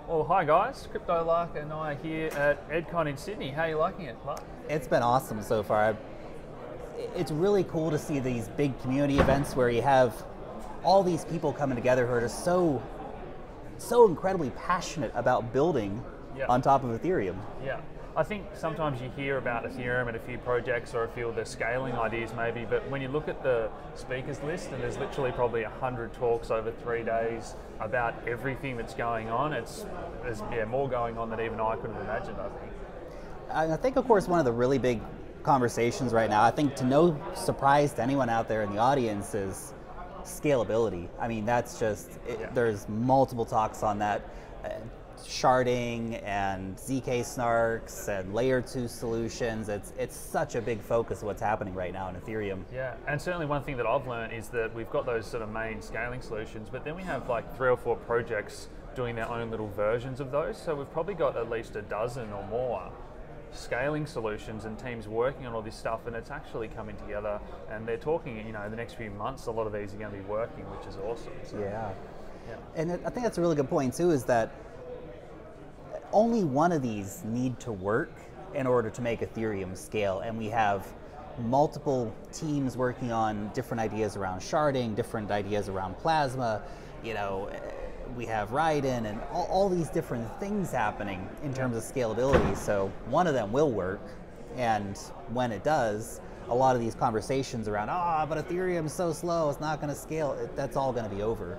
Well, hi guys, Crypto Lark and I are here at Edcon in Sydney. How are you liking it, Lark? It's been awesome so far. It's really cool to see these big community events where you have all these people coming together who are just so incredibly passionate about building on top of Ethereum. Yeah. I think sometimes you hear about Ethereum and a few projects or a few of the scaling ideas maybe, but when you look at the speakers list, and there's literally probably 100 talks over 3 days about everything that's going on, there's more going on than even I could have imagined, I think. And I think, of course, one of the really big conversations right now, I think to no surprise to anyone out there in the audience, is scalability. I mean, that's just, there's multiple talks on that. Sharding and ZK snarks and layer 2 solutions. It's such a big focus of what's happening right now in Ethereum. Yeah, and certainly one thing that I've learned is that we've got those sort of main scaling solutions, but then we have like 3 or 4 projects doing their own little versions of those. So we've probably got at least a dozen or more scaling solutions and teams working on all this stuff, and it's actually coming together, and they're talking, in the next few months, a lot of these are going to be working, which is awesome. So, yeah. And I think that's a really good point too, is that only one of these need to work in order to make Ethereum scale, and we have multiple teams working on different ideas around sharding, different ideas around plasma, we have Raiden and all these different things happening in terms of scalability. So one of them will work, and when it does, a lot of these conversations around, but Ethereum's so slow, it's not going to scale, that's all going to be over.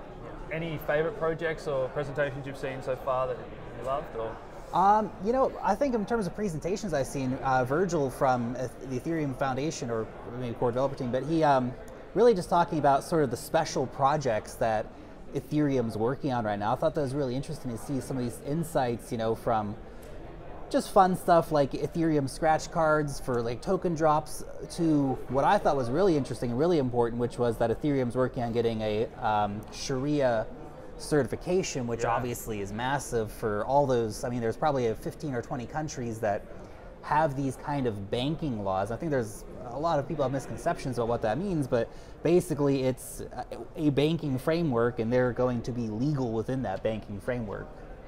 Any favorite projects or presentations you've seen so far that you loved? Or? I think in terms of presentations I've seen, Virgil from the Ethereum Foundation, or maybe core developer team, but he really just talking about sort of the special projects that Ethereum's working on right now. I thought that was really interesting to see some of these insights, from just fun stuff like Ethereum scratch cards for like token drops, to what I thought was really interesting and really important, which was that Ethereum's working on getting a Sharia certification, which obviously is massive for all those. I mean, there's probably 15 or 20 countries that have these kind of banking laws. I think there's a lot of people have misconceptions about what that means, but basically it's a banking framework, and they're going to be legal within that banking framework.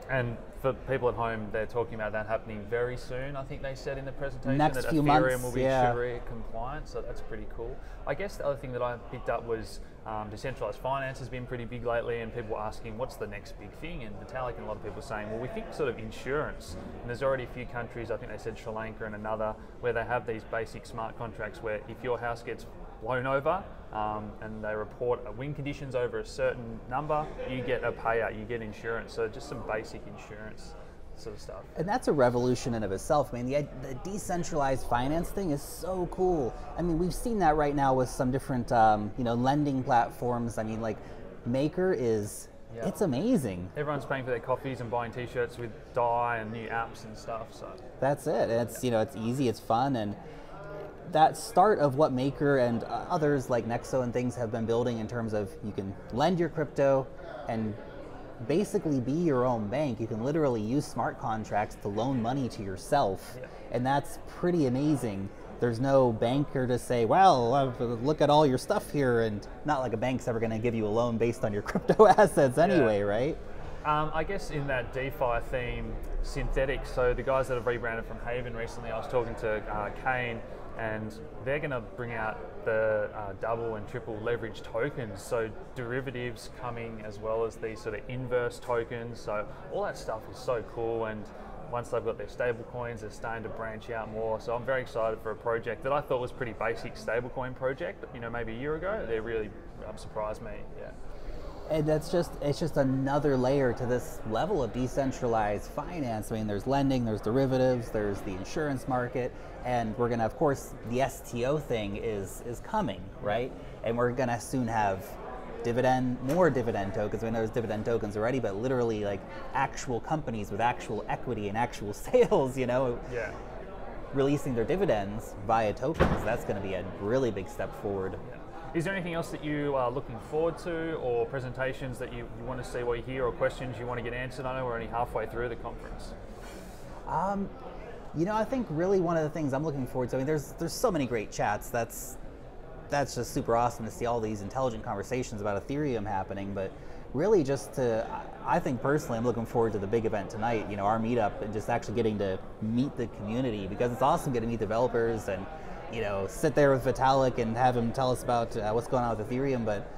And for people at home, they're talking about that happening very soon. I think they said in the presentation next that few Ethereum months, will be Sharia compliant, so that's pretty cool. I guess the other thing that I picked up was decentralized finance has been pretty big lately, and people were asking what's the next big thing, and Vitalik and a lot of people saying, well, we think sort of insurance, and there's already a few countries, I think they said Sri Lanka and another, where they have these basic smart contracts where if your house gets blown over and they report wind conditions over a certain number, you get a payout, you get insurance. So just some basic insurance sort of stuff. And that's a revolution in of itself. I mean, the decentralized finance thing is so cool. I mean, we've seen that right now with some different lending platforms. I mean, like Maker is, it's amazing. Everyone's paying for their coffees and buying t-shirts with DAI and new apps and stuff. So that's it. And it's it's easy, it's fun, and that start of what Maker and others like Nexo and things have been building in terms of you can lend your crypto and basically be your own bank. You can literally use smart contracts to loan money to yourself, and that's pretty amazing. There's no banker to say, well, look at all your stuff here, and not like a bank's ever going to give you a loan based on your crypto assets anyway, right? I guess in that DeFi theme, synthetic, so the guys that have rebranded from Haven recently, I was talking to Kane, and they're going to bring out the double and triple leverage tokens, so derivatives coming as well as these sort of inverse tokens. So all that stuff is so cool, and once they've got their stable coins, they're starting to branch out more. So I'm very excited for a project that I thought was pretty basic stablecoin project, maybe a year ago. They really surprised me. And it's just another layer to this level of decentralized finance. I mean, there's lending, there's derivatives, there's the insurance market, and we're gonna, of course, the STO thing is coming, right? And we're gonna soon have more dividend tokens. I mean, there's dividend tokens already, but literally like actual companies with actual equity and actual sales, releasing their dividends via tokens. That's gonna be a really big step forward. Is there anything else that you are looking forward to, or presentations that you want to see while you're here, or questions you want to get answered? I know we're only halfway through the conference. I think really one of the things I'm looking forward to, I mean, there's so many great chats. That's just super awesome to see all these intelligent conversations about Ethereum happening, but really just to, I think personally, I'm looking forward to the big event tonight, you know, our meetup, and just actually getting to meet the community, because it's awesome getting to meet developers and, you know, sit there with Vitalik and have him tell us about what's going on with Ethereum. But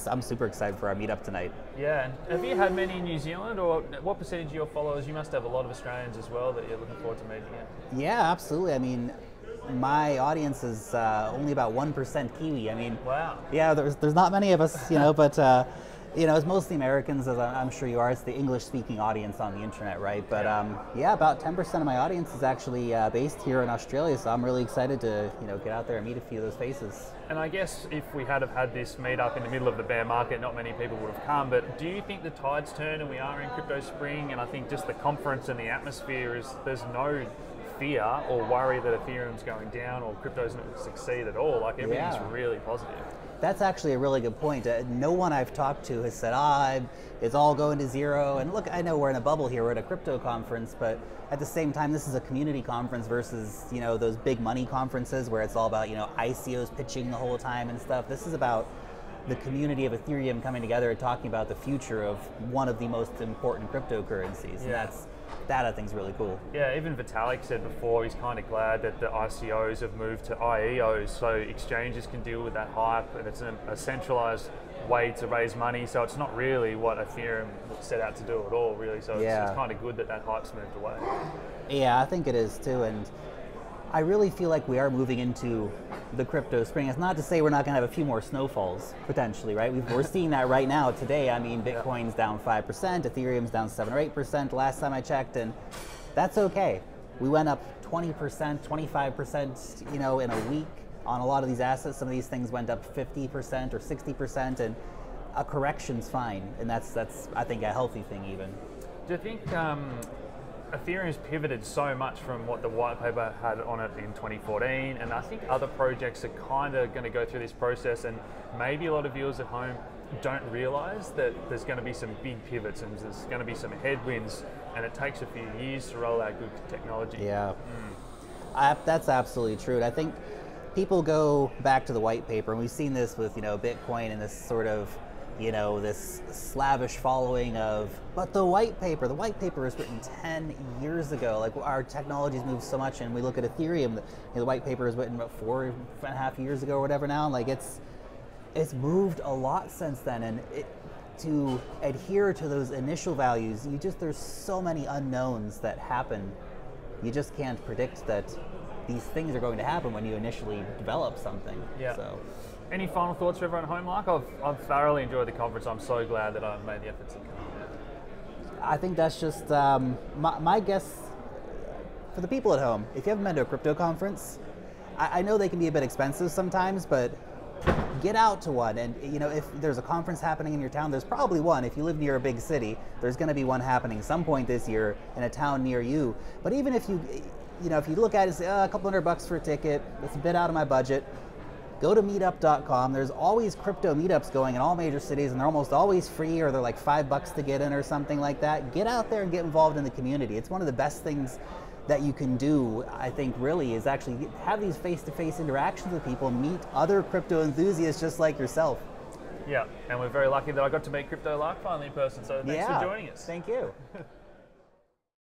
I'm super excited for our meetup tonight. Yeah, and have you had many in New Zealand, or what percentage of your followers? You must have a lot of Australians as well that you're looking forward to meeting. Yeah, absolutely. I mean, my audience is only about 1% Kiwi. I mean, wow. Yeah, there's not many of us, you know, but you know, it's mostly Americans, as I'm sure you are. It's the English-speaking audience on the internet, right? But yeah, about 10% of my audience is actually based here in Australia, so I'm really excited to, you know, get out there and meet a few of those faces. And I guess if we had have had this meetup in the middle of the bear market, not many people would have come. But do you think the tide's turned and we are in crypto spring? And I think just the conference and the atmosphere there's no fear or worry that Ethereum's going down or crypto's not going to succeed at all. Like, everything's really positive. That's actually a really good point. No one I've talked to has said, it's all going to zero. And look, I know we're in a bubble here, we're at a crypto conference, but at the same time, this is a community conference versus, you know, those big money conferences where it's all about, you know, ICOs pitching the whole time and stuff. This is about the community of Ethereum coming together and talking about the future of one of the most important cryptocurrencies. And that I think is really cool. Yeah, even Vitalik said before he's kind of glad that the ICOs have moved to IEOs so exchanges can deal with that hype, and it's a centralized way to raise money, so it's not really what Ethereum set out to do at all, really. So it's kind of good that hype's moved away. Yeah, I think it is too, and I really feel like we are moving into the crypto spring. It's not to say we're not going to have a few more snowfalls, potentially, right? We're seeing that right now today. I mean, Bitcoin's down 5%, Ethereum's down 7 or 8% last time I checked, and that's okay. We went up 20%, 25%, you know, in a week on a lot of these assets. Some of these things went up 50% or 60%, and a correction's fine, and that's I think a healthy thing even. Do you think Ethereum's pivoted so much from what the white paper had on it in 2014, and I think other projects are kind of going to go through this process, and maybe a lot of viewers at home don't realize that there's going to be some big pivots and there's going to be some headwinds, and it takes a few years to roll out good technology. Yeah, that's absolutely true. And I think people go back to the white paper, and we've seen this with, you know, Bitcoin and this sort of, you know, this slavish following of, but the white paper was written 10 years ago. Like, our technology's moved so much, and we look at Ethereum, you know, the white paper was written about 4.5 years ago or whatever now. Like, it's moved a lot since then, and to adhere to those initial values, there's so many unknowns that happen. You just can't predict that these things are going to happen when you initially develop something. Yeah. So. Any final thoughts for everyone at home, Lark? I've thoroughly enjoyed the conference. I'm so glad that I've made the effort to come. I think that's just my guess for the people at home. If you haven't been to a crypto conference, I know they can be a bit expensive sometimes, but get out to one. And, you know, if there's a conference happening in your town, there's probably one. If you live near a big city, there's going to be one happening some point this year in a town near you. But even if you know, if you look at it and say, a couple $100 for a ticket, it's a bit out of my budget, go to meetup.com. There's always crypto meetups going in all major cities, and they're almost always free, or they're like $5 to get in or something like that. Get out there and get involved in the community. It's one of the best things that you can do, I think, really, is actually have these face-to-face interactions with people, meet other crypto enthusiasts just like yourself. Yeah, and we're very lucky that I got to meet Crypto Lark finally in person, so thanks for joining us. Thank you.